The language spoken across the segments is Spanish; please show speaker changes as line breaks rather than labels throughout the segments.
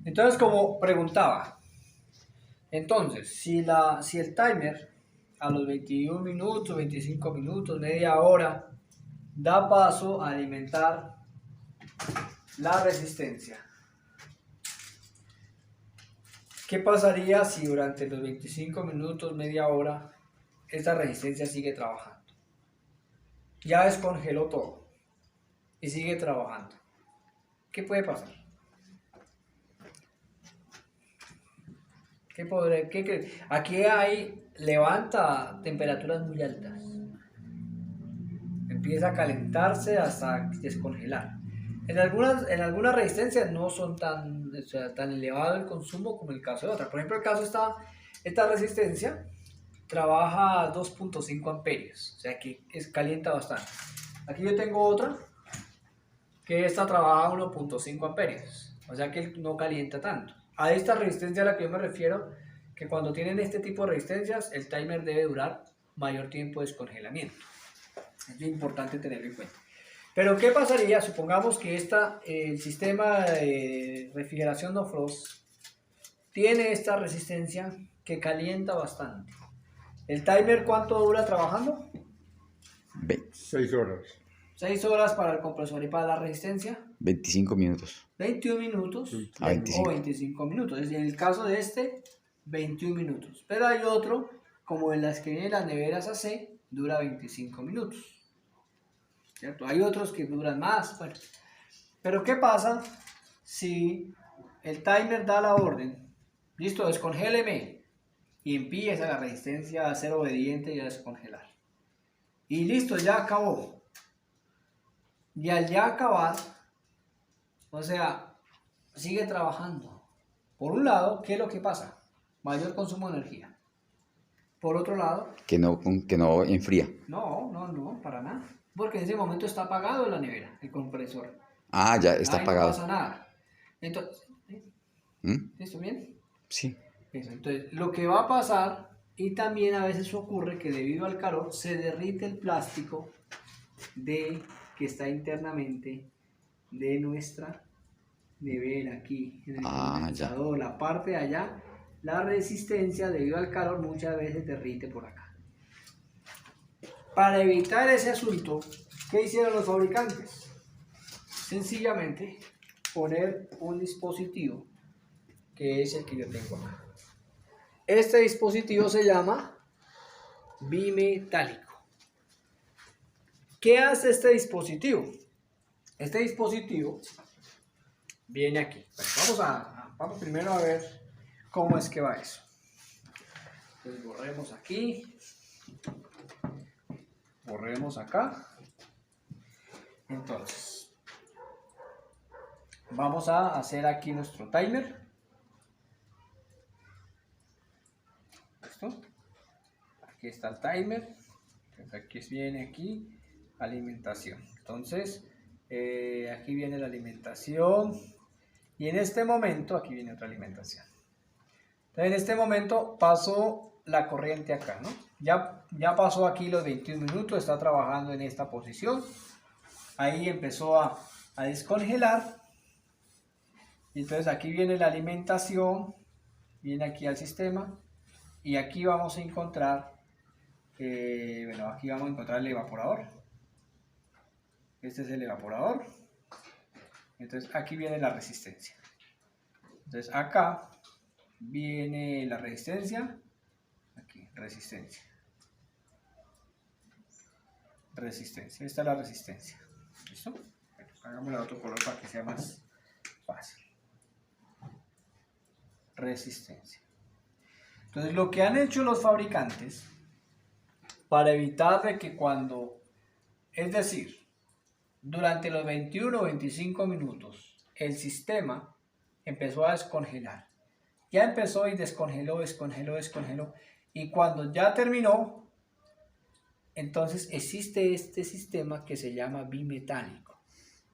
Entonces, como preguntaba, entonces, si el timer a los 21 minutos, 25 minutos, media hora, da paso a alimentar la resistencia, ¿qué pasaría si durante los 25 minutos, media hora, esta resistencia sigue trabajando? Ya descongeló todo y sigue trabajando. ¿Qué puede pasar? Aquí levanta temperaturas muy altas. Empieza a calentarse hasta descongelar. En algunas resistencias no son tan elevado el consumo como el caso de otras. Por ejemplo, el caso esta resistencia trabaja a 2.5 amperios, o sea que calienta bastante. Aquí yo tengo otra que esta trabaja a 1.5 amperios, o sea que no calienta tanto. A esta resistencia a la que yo me refiero, que cuando tienen este tipo de resistencias, el timer debe durar mayor tiempo de descongelamiento. Es importante tenerlo en cuenta. Pero ¿qué pasaría? Supongamos que el sistema de refrigeración no frost tiene esta resistencia que calienta bastante. ¿El timer cuánto dura trabajando?
6 horas.
6 horas para el compresor y para la resistencia.
25 minutos.
21 minutos
A 25.
o 25 minutos. En el caso de 21 minutos. Pero hay otro, como en las que vienen las neveras AC, dura 25 minutos. ¿Cierto? Hay otros que duran más. Bueno. Pero ¿qué pasa si el timer da la orden? Listo, descongéleme. Y empieza la resistencia a ser obediente y a descongelar. Y listo, ya acabó. Y al ya acabar, o sea, sigue trabajando. Por un lado, ¿qué es lo que pasa? Mayor consumo de energía. Por otro lado...
Que no enfría.
No, para nada. Porque en ese momento está apagado la nevera, el compresor.
Ah, ya está
Ahí
apagado.
no pasa nada. Entonces, ¿esto bien?
Sí.
Eso. Entonces, lo que va a pasar, y también a veces ocurre que debido al calor se derrite el plástico que está internamente de nuestra nevera aquí en el condensador, la parte de allá, la resistencia debido al calor muchas veces derrite por acá. Para evitar ese asunto, ¿qué hicieron los fabricantes? Sencillamente poner un dispositivo que es el que yo tengo acá. Este dispositivo se llama bimetálico. ¿Qué hace este dispositivo? Este dispositivo viene aquí. Bueno, vamos primero a ver cómo es que va eso. Entonces borremos aquí. Borremos acá. Entonces, vamos a hacer aquí nuestro timer. ¿Listo? Aquí está el timer. Entonces, aquí viene alimentación. Entonces, aquí viene la alimentación. Y en este momento, aquí viene otra alimentación. Entonces, en este momento pasó la corriente acá, ¿no? Ya pasó aquí los 21 minutos, está trabajando en esta posición. Ahí empezó a descongelar. Y entonces aquí viene la alimentación, viene aquí al sistema. Y aquí vamos a encontrar, aquí vamos a encontrar el evaporador. Este es el evaporador. Entonces aquí viene la resistencia. Entonces acá viene la resistencia. Aquí, resistencia. Resistencia. Esta es la resistencia. ¿Listo? Bueno, hagámosle de otro color para que sea más fácil. Resistencia. Entonces lo que han hecho los fabricantes para evitar de que es decir, durante los 21 o 25 minutos el sistema empezó a descongelar. Ya empezó y descongeló. Y cuando ya terminó, entonces existe este sistema que se llama bimetálico.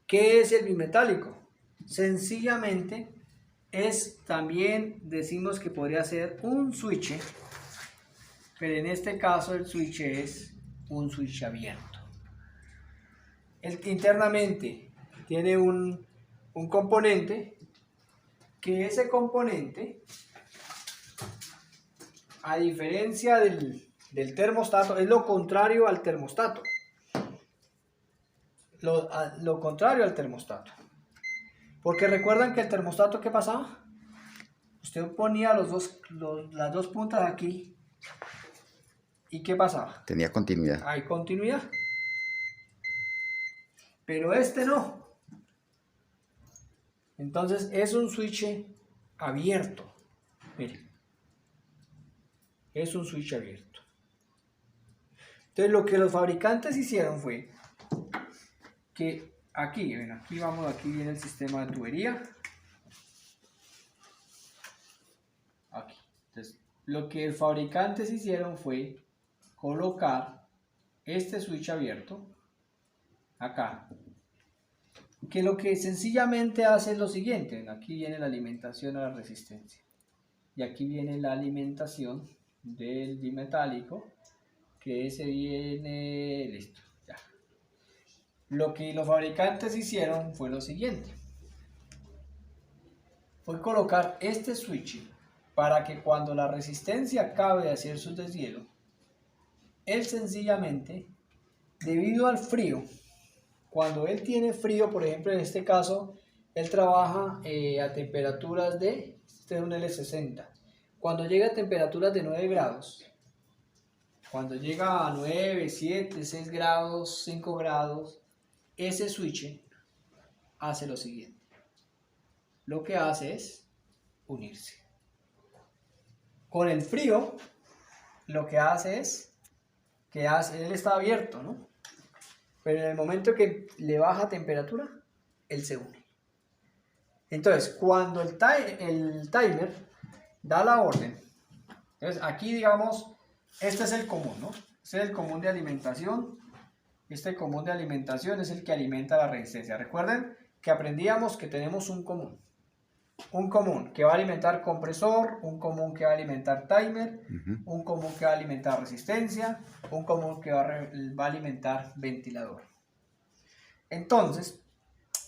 ¿Qué es el bimetálico? Sencillamente también decimos que podría ser un switch, pero en este caso el switch es un switch abierto. Internamente tiene un componente que ese componente, a diferencia del termostato, es lo contrario al termostato. Lo contrario al termostato. Porque recuerdan que el termostato, ¿qué pasaba? Usted ponía las dos puntas aquí. ¿Y qué pasaba?
Tenía continuidad.
Hay continuidad. Pero este no. Entonces es un switch abierto. Miren. Es un switch abierto. Entonces lo que los fabricantes hicieron fue que aquí viene el sistema de tubería. Aquí. Entonces, lo que los fabricantes hicieron fue colocar este switch abierto acá, que lo que sencillamente hace es lo siguiente. Aquí viene la alimentación a la resistencia y aquí viene la alimentación del bimetálico, que ese viene listo. Ya. Lo que los fabricantes hicieron fue lo siguiente: fue colocar este switch para que cuando la resistencia acabe de hacer su deshielo, él sencillamente, debido al frío, cuando él tiene frío, por ejemplo en este caso, él trabaja a temperaturas de, este es un L60, cuando llega a temperaturas de 9 grados, cuando llega a 9, 7, 6 grados, 5 grados, ese switch hace lo siguiente. Lo que hace es unirse. Con el frío, lo que hace es él está abierto, ¿no? Pero en el momento que le baja temperatura, él se une. Entonces, cuando el timer da la orden, entonces aquí digamos, este es el común, ¿no? Este es el común de alimentación. Este común de alimentación es el que alimenta la resistencia. Recuerden que aprendíamos que tenemos un común. Un común que va a alimentar compresor, un común que va a alimentar timer, un común que va a alimentar resistencia, un común que va a alimentar ventilador. Entonces,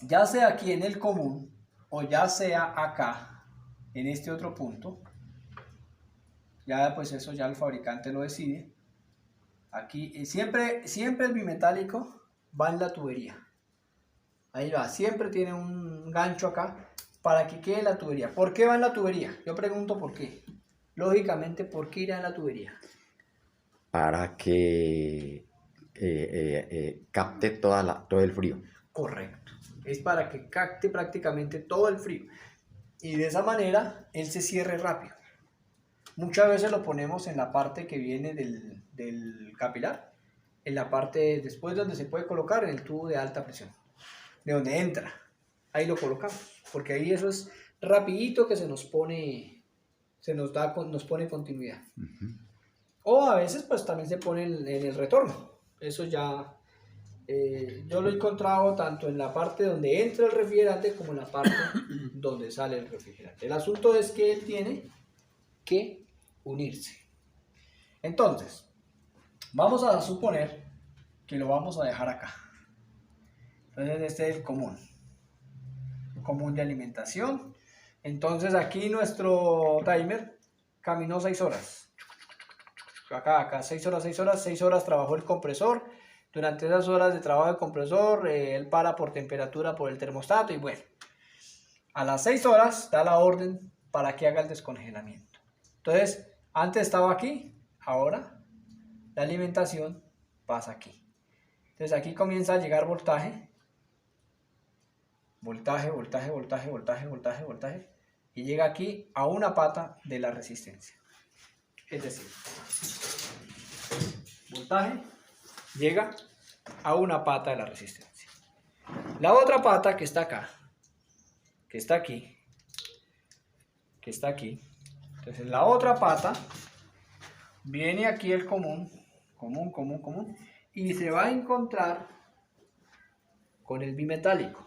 ya sea aquí en el común o ya sea acá, en este otro punto, ya pues eso ya el fabricante lo decide. Aquí siempre el bimetálico va en la tubería. Ahí va, siempre tiene un gancho acá para que quede la tubería. ¿Por qué va en la tubería? Yo pregunto por qué. Lógicamente, ¿por qué irá en la tubería?
Para que capte todo el frío.
Correcto. Es para que capte prácticamente todo el frío. Y de esa manera, él se cierre rápido. Muchas veces lo ponemos en la parte que viene del capilar. En la parte después donde se puede colocar en el tubo de alta presión. De donde entra. Ahí lo colocamos. Porque ahí eso es rapidito que nos pone continuidad. O a veces pues también se pone en el retorno. Eso ya yo lo he encontrado tanto en la parte donde entra el refrigerante como en la parte donde sale el refrigerante. El asunto es que él tiene que unirse. Entonces, vamos a suponer que lo vamos a dejar acá. Entonces este es el común de alimentación. Entonces aquí nuestro timer caminó 6 horas. Acá 6 horas trabajó el compresor. Durante esas horas de trabajo del compresor, él para por temperatura por el termostato y bueno, a las 6 horas da la orden para que haga el descongelamiento. Entonces, antes estaba aquí, ahora la alimentación pasa aquí. Entonces aquí comienza a llegar voltaje, y llega aquí a una pata de la resistencia. Es decir, voltaje llega a una pata de la resistencia. La otra pata que está acá, que está aquí, entonces la otra pata viene aquí el común, y se va a encontrar con el bimetálico.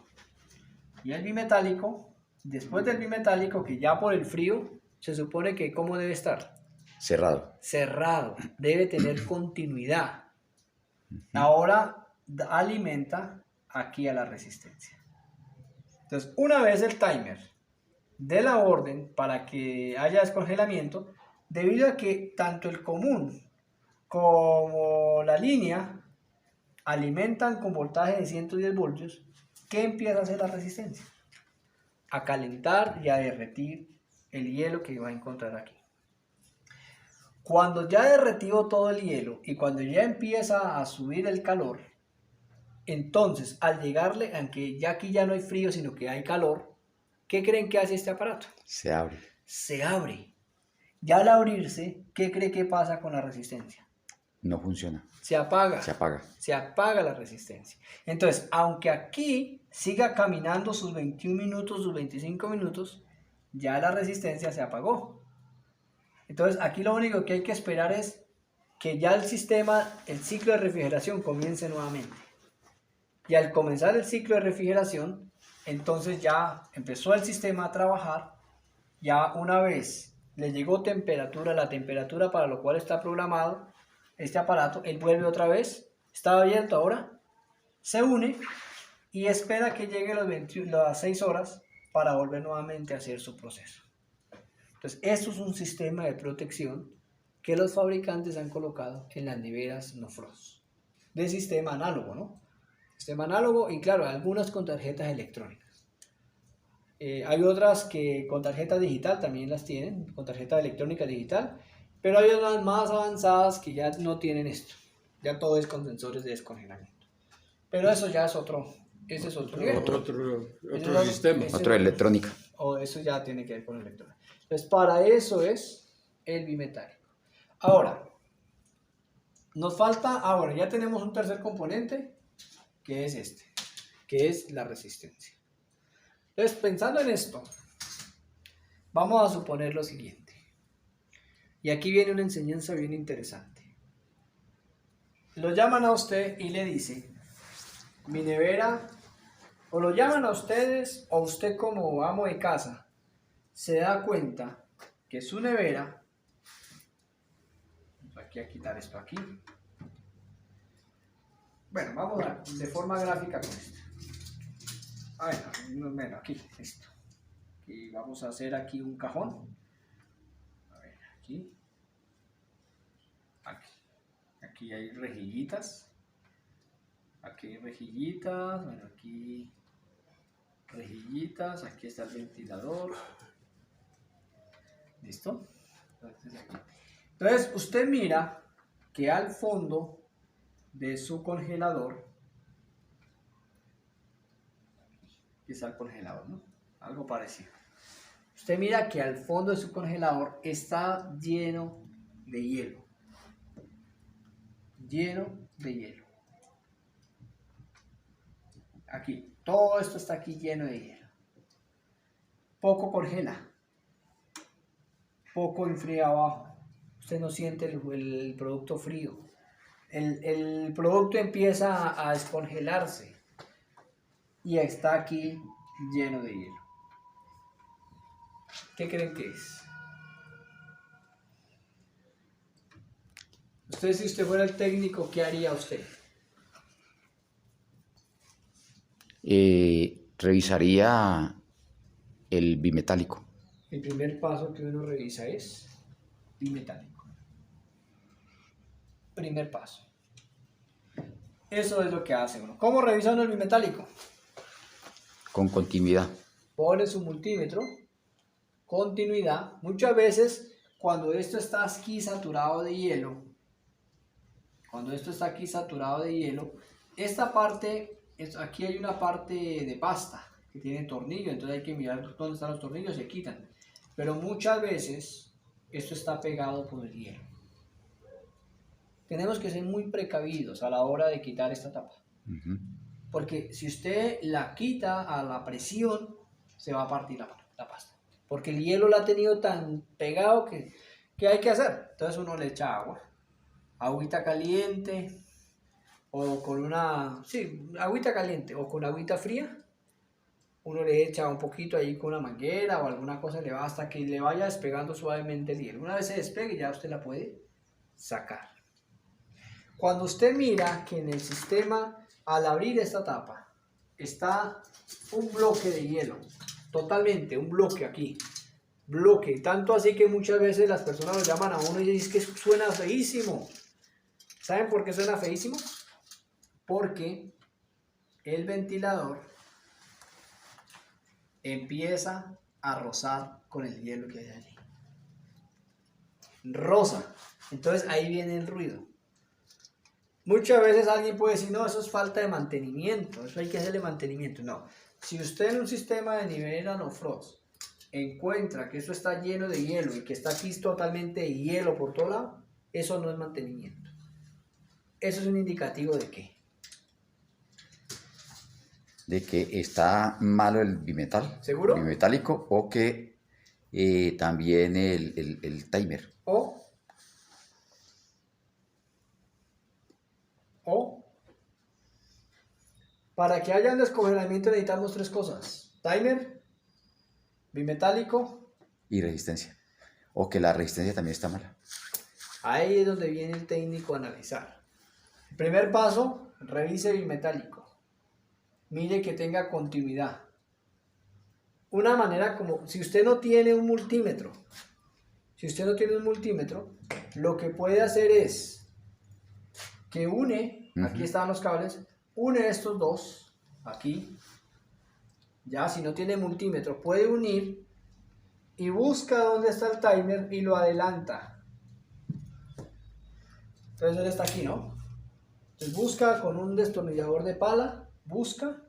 Y el bimetálico, después del bimetálico, que ya por el frío, se supone que ¿cómo debe estar? Cerrado, debe tener continuidad. Ahora alimenta aquí a la resistencia. Entonces, una vez el timer de la orden para que haya descongelamiento, debido a que tanto el común como la línea alimentan con voltaje de 110 voltios. ¿Qué empieza a hacer la resistencia? A calentar y a derretir el hielo que va a encontrar aquí. Cuando ya derretido todo el hielo y cuando ya empieza a subir el calor, entonces al llegarle, aunque ya aquí ya no hay frío sino que hay calor, ¿qué creen que hace este aparato?
Se abre.
Se abre. Ya al abrirse, ¿qué cree que pasa con la resistencia?
No funciona.
Se apaga.
Se apaga.
Se apaga la resistencia. Entonces, aunque aquí siga caminando sus 21 minutos, sus 25 minutos, ya la resistencia se apagó. Entonces, aquí lo único que hay que esperar es que ya el sistema, el ciclo de refrigeración comience nuevamente. Y al comenzar el ciclo de refrigeración, entonces ya empezó el sistema a trabajar. Ya una vez le llegó temperatura, la temperatura para lo cual está programado este aparato, él vuelve otra vez, está abierto ahora, se une y espera que llegue las 6 horas para volver nuevamente a hacer su proceso. Entonces, esto es un sistema de protección que los fabricantes han colocado en las neveras no frost, de sistema análogo, ¿no? Sistema análogo y claro, algunas con tarjetas electrónicas. Hay otras que con tarjeta digital también las tienen, con tarjeta electrónica digital, pero hay otras más avanzadas que ya no tienen esto. Ya todo es con sensores de descongelamiento. Pero eso ya es otro, ese es otro nivel.
Otro sistema.
Otro de electrónica.
O eso ya tiene que ver con electrónica. Entonces, para eso es el bimetálico. Ahora, nos falta, bueno, ya tenemos un tercer componente, que es este, que es la resistencia. Entonces, pensando en esto, vamos a suponer lo siguiente. Y aquí viene una enseñanza bien interesante. Lo llaman a usted y le dice, mi nevera, o lo llaman a ustedes, o usted como amo de casa, se da cuenta que su nevera, aquí a quitar esto aquí. Bueno, vamos a de forma gráfica con esto. Bueno, aquí, esto. Y vamos a hacer aquí un cajón. A ver, aquí. Aquí hay rejillitas. Aquí hay rejillitas. Bueno, aquí rejillitas. Aquí está el ventilador. ¿Listo? Entonces, usted mira que al fondo de su congelador, aquí está el congelador, ¿no? Algo parecido. Usted mira que al fondo de su congelador está lleno de hielo. Lleno de hielo. Aquí, todo esto está aquí lleno de hielo. Poco congela. Poco enfría abajo. Usted no siente el producto frío. El producto empieza a descongelarse. Y está aquí lleno de hielo. ¿Qué creen que es? Usted, si usted fuera el técnico, ¿qué haría usted?
Revisaría el bimetálico.
El primer paso que uno revisa es bimetálico. Primer paso. Eso es lo que hace uno. ¿Cómo revisa uno el bimetálico?
Con continuidad.
Pone su multímetro, continuidad. Muchas veces, cuando esto está aquí saturado de hielo, esta parte, aquí hay una parte de pasta que tiene tornillo, entonces hay que mirar dónde están los tornillos, se quitan. Pero muchas veces esto está pegado por el hielo. Tenemos que ser muy precavidos a la hora de quitar esta tapa. Porque si usted la quita a la presión, se va a partir la pasta. Porque el hielo la ha tenido tan pegado que ¿qué hay que hacer? Entonces uno le echa agua. Agüita caliente o con agüita caliente o con agüita fría. Uno le echa un poquito ahí con una manguera o alguna cosa, le va hasta que le vaya despegando suavemente el hielo. Una vez se despegue ya usted la puede sacar. Cuando usted mira que en el sistema, al abrir esta tapa, está un bloque de hielo totalmente, un bloque aquí. Bloque, tanto así que muchas veces las personas lo llaman a uno y dicen que suena feísimo. ¿Saben por qué suena feísimo? Porque el ventilador empieza a rozar con el hielo que hay allí. Rosa. Entonces ahí viene el ruido. Muchas veces alguien puede decir, no, eso es falta de mantenimiento, eso hay que hacerle mantenimiento. No, si usted en un sistema de nivel nanofrost encuentra que eso está lleno de hielo y que está aquí totalmente de hielo por todo lado, eso no es mantenimiento. Eso es un indicativo de qué.
De que está malo el bimetal.
¿Seguro?
Bimetálico, o que también el timer.
O para que haya un descongelamiento necesitamos tres cosas: timer, bimetálico
Y resistencia. O que la resistencia también está mala.
Ahí es donde viene el técnico a analizar. El primer paso, revise bimetálico. Mire que tenga continuidad. Una manera como, si usted no tiene un multímetro, lo que puede hacer es que une, aquí están los cables, une estos dos, aquí, ya si no tiene multímetro, puede unir y busca dónde está el timer y lo adelanta. Entonces él está aquí, ¿no? Entonces busca con un destornillador de pala, busca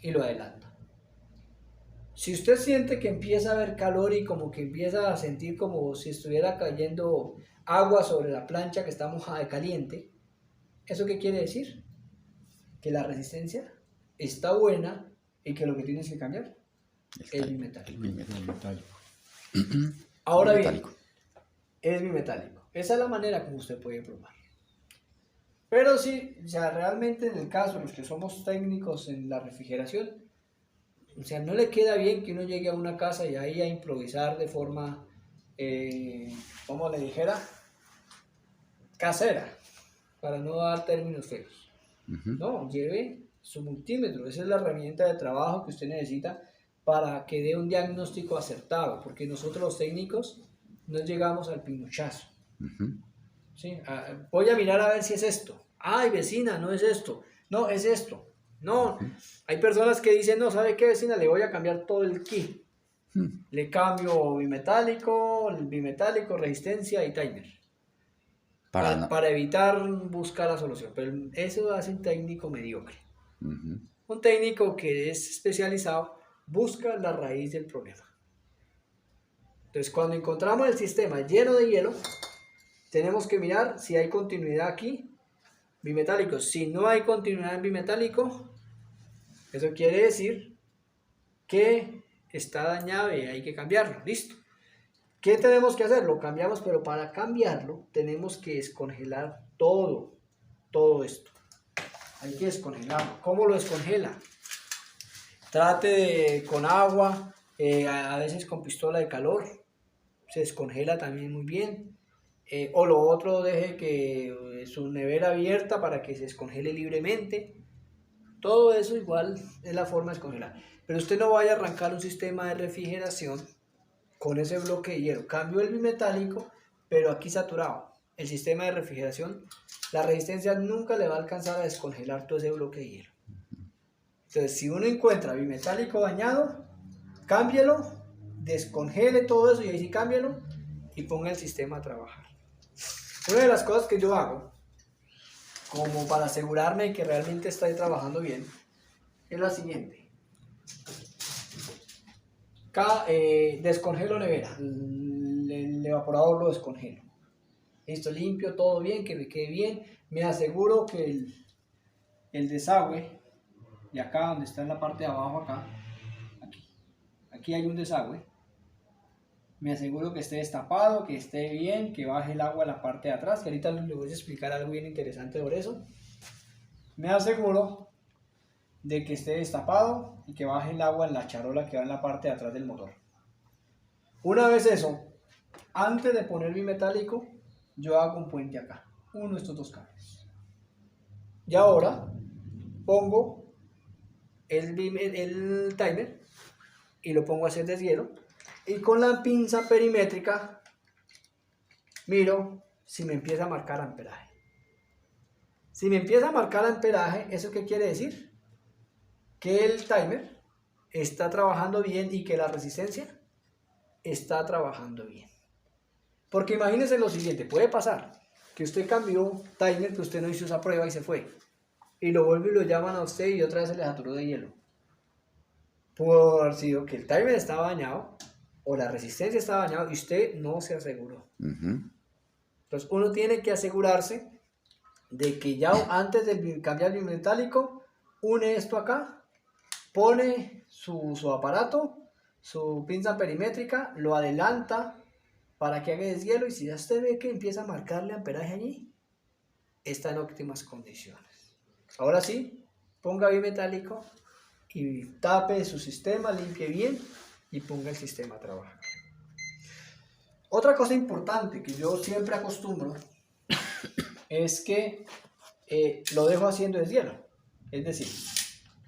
y lo adelanta. Si usted siente que empieza a haber calor y como que empieza a sentir como si estuviera cayendo agua sobre la plancha que está mojada de caliente, ¿eso qué quiere decir? Que la resistencia está buena y que lo que tienes que cambiar es el bimetálico. Ahora bien, es bimetálico. Esa es la manera como usted puede probar. Pero sí, o sea, realmente en el caso de los que somos técnicos en la refrigeración, o sea, no le queda bien que uno llegue a una casa y ahí a improvisar de forma, como le dijera, casera, para no dar términos feos. No, lleve su multímetro, esa es la herramienta de trabajo que usted necesita para que dé un diagnóstico acertado, porque nosotros los técnicos no llegamos al pinochazo. ¿Sí? Voy a mirar a ver si es esto. Ay, vecina, no es esto. No, es esto. No, hay personas que dicen, no, ¿sabe qué, vecina? Le voy a cambiar todo el kit. Le cambio bimetálico, resistencia y timer. Para evitar buscar la solución. Pero eso hace un técnico mediocre. Un técnico que es especializado busca la raíz del problema. Entonces, cuando encontramos el sistema lleno de hielo, tenemos que mirar si hay continuidad aquí. Bimetálico. Si no hay continuidad en bimetálico, eso quiere decir que está dañado y hay que cambiarlo. Listo. ¿Qué tenemos que hacer? Lo cambiamos, pero para cambiarlo tenemos que descongelar todo esto. Hay que descongelarlo. ¿Cómo lo descongela? Trate con agua, a veces con pistola de calor. Se descongela también muy bien. O lo otro, deje que su nevera abierta para que se descongele libremente. Todo eso igual es la forma de descongelar. Pero usted no vaya a arrancar un sistema de refrigeración con ese bloque de hielo. Cambio el bimetálico, pero aquí saturado. El sistema de refrigeración, la resistencia nunca le va a alcanzar a descongelar todo ese bloque de hielo. Entonces, si uno encuentra bimetálico dañado, cámbielo, descongele todo eso y ahí sí cámbialo y ponga el sistema a trabajar. Una de las cosas que yo hago, como para asegurarme de que realmente está trabajando bien, es la siguiente. Descongelo nevera, el evaporador lo descongelo. Listo, limpio todo bien, que me quede bien. Me aseguro que el desagüe, de acá donde está en la parte de abajo, aquí hay un desagüe. Me aseguro que esté destapado, que esté bien, que baje el agua a la parte de atrás, que ahorita les voy a explicar algo bien interesante sobre eso. Me aseguro de que esté destapado y que baje el agua en la charola que va en la parte de atrás del motor. Una vez eso, antes de poner bimetálico, yo hago un puente acá, uno de estos dos cables. Y ahora pongo el timer y lo pongo a hacer deshielo. Y con la pinza perimétrica miro si me empieza a marcar amperaje. Si me empieza a marcar amperaje, ¿eso qué quiere decir? Que el timer está trabajando bien y que la resistencia está trabajando bien. Porque imagínense lo siguiente, puede pasar que usted cambió timer, que usted no hizo esa prueba y se fue. Y lo vuelve y lo llaman a usted y otra vez se le saturó de hielo. Pudo haber sido que el timer estaba dañado o la resistencia estaba dañada y usted no se aseguró. Entonces uno tiene que asegurarse de que ya antes de cambiar el bimetálico, une esto acá, pone su aparato, su pinza perimétrica, lo adelanta para que haga deshielo y si ya usted ve que empieza a marcarle amperaje allí, está en óptimas condiciones. Ahora sí, ponga bimetálico y tape su sistema, limpie bien y ponga el sistema a trabajar. Otra cosa importante que yo siempre acostumbro es que lo dejo haciendo deshielo, es decir,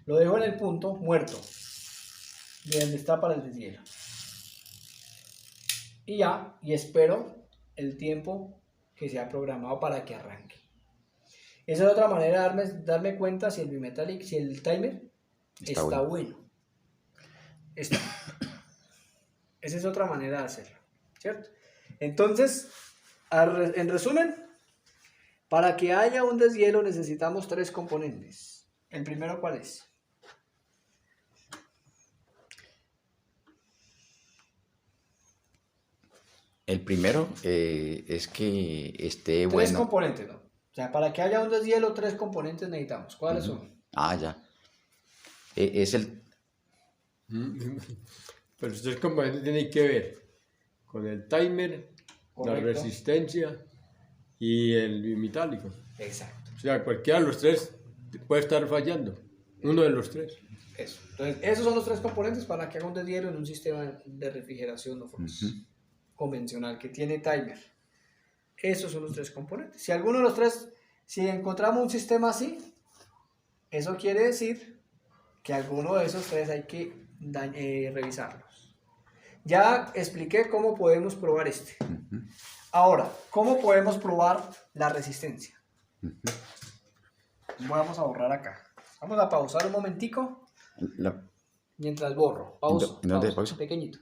lo dejo en el punto muerto de donde está para el deshielo y ya, y espero el tiempo que se ha programado para que arranque. Esa es otra manera de darme cuenta si el bimetallic, si el timer está bueno. Esa es otra manera de hacerlo, ¿cierto? Entonces, en resumen, para que haya un deshielo necesitamos 3 componentes. ¿El primero cuál es?
El primero es que esté
3
bueno.
componentes, ¿no? O sea, para que haya un deshielo, 3 componentes necesitamos. ¿Cuáles son?
Ah, ya. Es el...
Pero estos componentes tienen que ver con el timer,
Correcto.
la resistencia y el bimetálico.
Exacto.
O sea, cualquiera de los 3 puede estar fallando. Uno de los 3.
Eso. Entonces, esos son los 3 componentes para que haga un deshielo en un sistema de refrigeración no frost convencional que tiene timer. Esos son los 3 componentes. Si alguno de los 3, si encontramos un sistema así, eso quiere decir que alguno de esos 3 hay que revisarlos. Ya expliqué cómo podemos probar este. Ahora, ¿cómo podemos probar la resistencia? Vamos a borrar acá. Vamos a pausar un momentico. Mientras borro. Pausa. Pequeñito.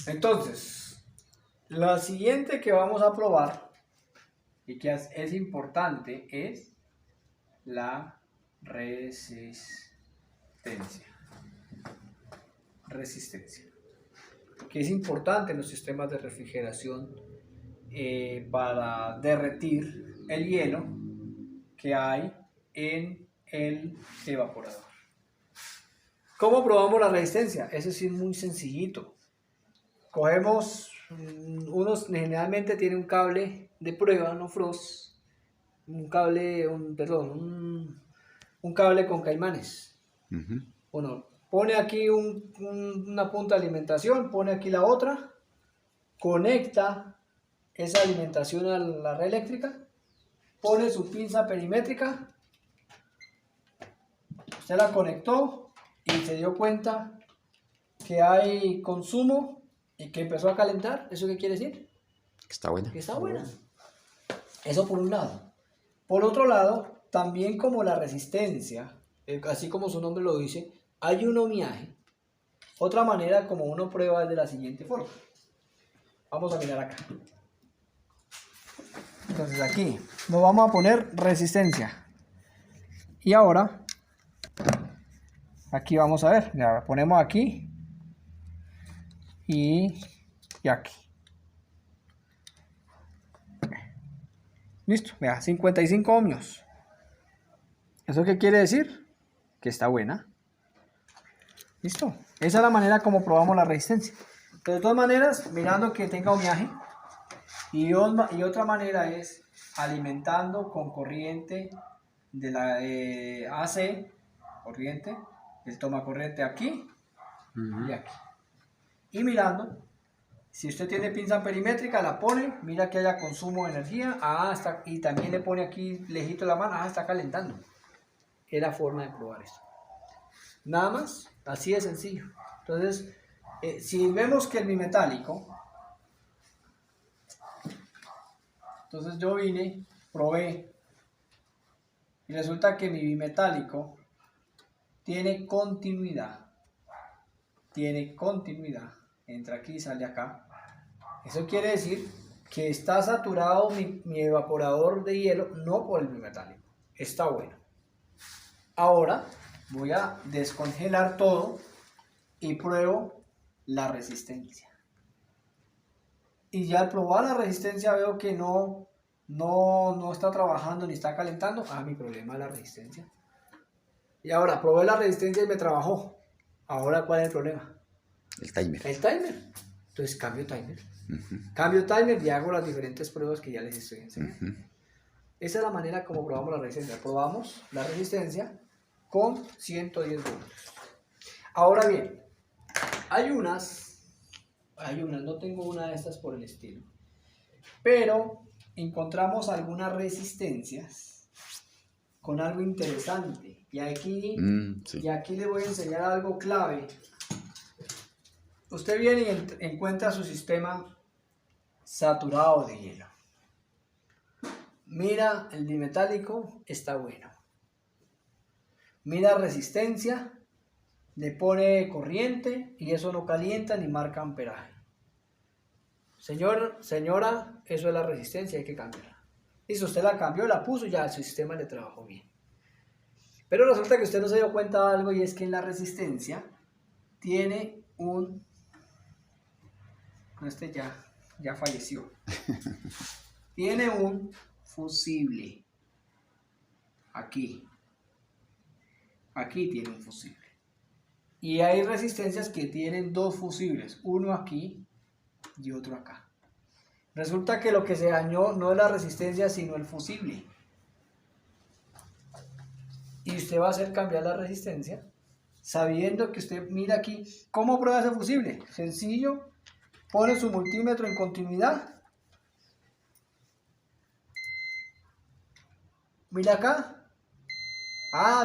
Entonces, la siguiente que vamos a probar y que es importante es la resistencia. Que es importante en los sistemas de refrigeración para derretir el hielo que hay en el evaporador. ¿Cómo probamos la resistencia? Eso sí es muy sencillito. Cogemos generalmente tiene un cable de prueba, no frost, un cable con caimanes. Uno pone aquí una punta de alimentación, pone aquí la otra, conecta esa alimentación a la red eléctrica, pone su pinza perimétrica, usted la conectó y se dio cuenta que hay consumo y que empezó a calentar. ¿Eso qué quiere decir?
Que está buena.
Que está buena. Eso por un lado. Por otro lado, también como la resistencia, así como su nombre lo dice, hay un ohmiaje. Otra manera como uno prueba es de la siguiente forma. Vamos a mirar acá. Entonces aquí nos vamos a poner resistencia. Y ahora, aquí vamos a ver, ya ponemos aquí y aquí. Listo, vea, 55 ohmios. ¿Eso qué quiere decir? Que está buena. Listo. Esa es la manera como probamos la resistencia. De todas maneras, mirando que tenga ohmiaje. Y otra manera es alimentando con corriente de la AC, corriente, el toma corriente aquí y aquí. Y mirando, si usted tiene pinza perimétrica, la pone, mira que haya consumo de energía, y también le pone aquí lejito la mano, está calentando. Es la forma de probar esto. Nada más, así de sencillo. Entonces, si vemos que el bimetálico, entonces yo vine, probé, y resulta que mi bimetálico tiene continuidad, entra aquí y sale acá. Eso quiere decir que está saturado mi evaporador de hielo, no por el bimetálico, está bueno. Ahora voy a descongelar todo y pruebo la resistencia. Y ya al probar la resistencia veo que no está trabajando ni está calentando. Mi problema es la resistencia. Y ahora probé la resistencia y me trabajó. Ahora, ¿cuál es el problema?
El timer.
El timer. Entonces cambio timer. Cambio timer y hago las diferentes pruebas que ya les estoy enseñando. Esa es la manera como probamos la resistencia. Probamos la resistencia con 110 voltios. Ahora bien, hay unas, no tengo una de estas por el estilo, pero encontramos algunas resistencias con algo interesante. Y aquí,
Sí.
y aquí le voy a enseñar algo clave. Usted viene y encuentra su sistema saturado de hielo. Mira, el bimetálico está bueno. Mira resistencia, le pone corriente y eso no calienta ni marca amperaje. Señora, eso es la resistencia, hay que cambiarla. Listo, usted la cambió, la puso, ya el sistema le trabajó bien. Pero resulta que usted no se dio cuenta de algo, y es que en la resistencia tiene un... Este ya falleció. Tiene un fusible. Aquí tiene un fusible. Y hay resistencias que tienen dos fusibles, uno aquí y otro acá. Resulta que lo que se dañó no es la resistencia, sino el fusible. Y usted va a hacer cambiar la resistencia sabiendo que usted, mira aquí, ¿cómo prueba ese fusible? Sencillo, pone su multímetro en continuidad. Mira acá.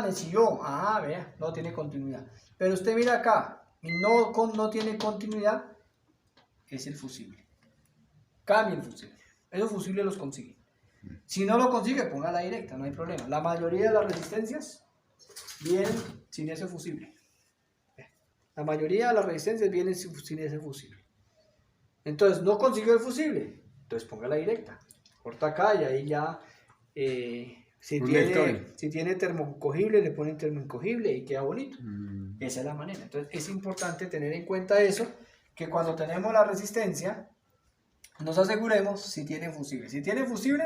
Me chilló. Vea, no tiene continuidad. Pero usted mira acá y no tiene continuidad, es el fusible. Cambie el fusible. Esos fusibles los consigue. Si no lo consigue, ponga la directa, no hay problema. La mayoría de las resistencias vienen sin ese fusible. La mayoría de las resistencias vienen sin ese fusible. Entonces, no consiguió el fusible, entonces ponga la directa. Corta acá y ahí ya... si tiene termoencogible, le ponen termoencogible y queda bonito. Esa es la manera. Entonces es importante tener en cuenta eso, que cuando tenemos la resistencia, nos aseguremos si tiene fusible. Si tiene fusible,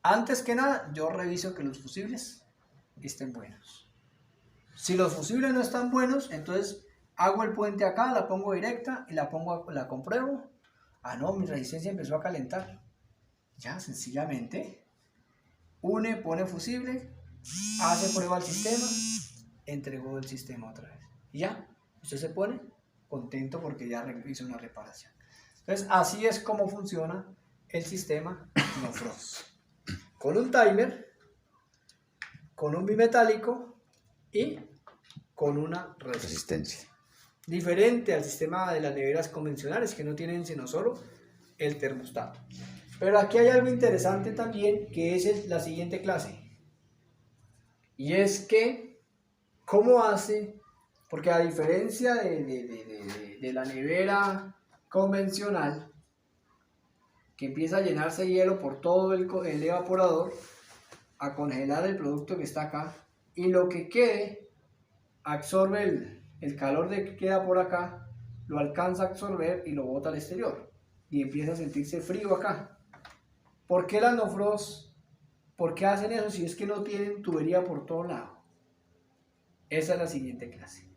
antes que nada, yo reviso que los fusibles estén buenos. Si los fusibles no están buenos, entonces hago el puente acá, la pongo directa y la compruebo. No, mi resistencia empezó a calentar. Ya, sencillamente... pone fusible, hace prueba al sistema, entregó el sistema otra vez. Y ya, usted se pone contento porque ya hizo una reparación. Entonces, así es como funciona el sistema no-frost. Con un timer, con un bimetálico y con una resistencia. Diferente al sistema de las neveras convencionales, que no tienen sino solo el termostato. Pero aquí hay algo interesante también, que es la siguiente clase. Y es que, ¿cómo hace? Porque a diferencia de la nevera convencional, que empieza a llenarse hielo por todo el evaporador, a congelar el producto que está acá, y lo que quede, absorbe el calor que queda por acá, lo alcanza a absorber y lo bota al exterior. Y empieza a sentirse frío acá. ¿Por qué las no-frost? ¿Por qué hacen eso si es que no tienen tubería por todo lado? Esa es la siguiente clase.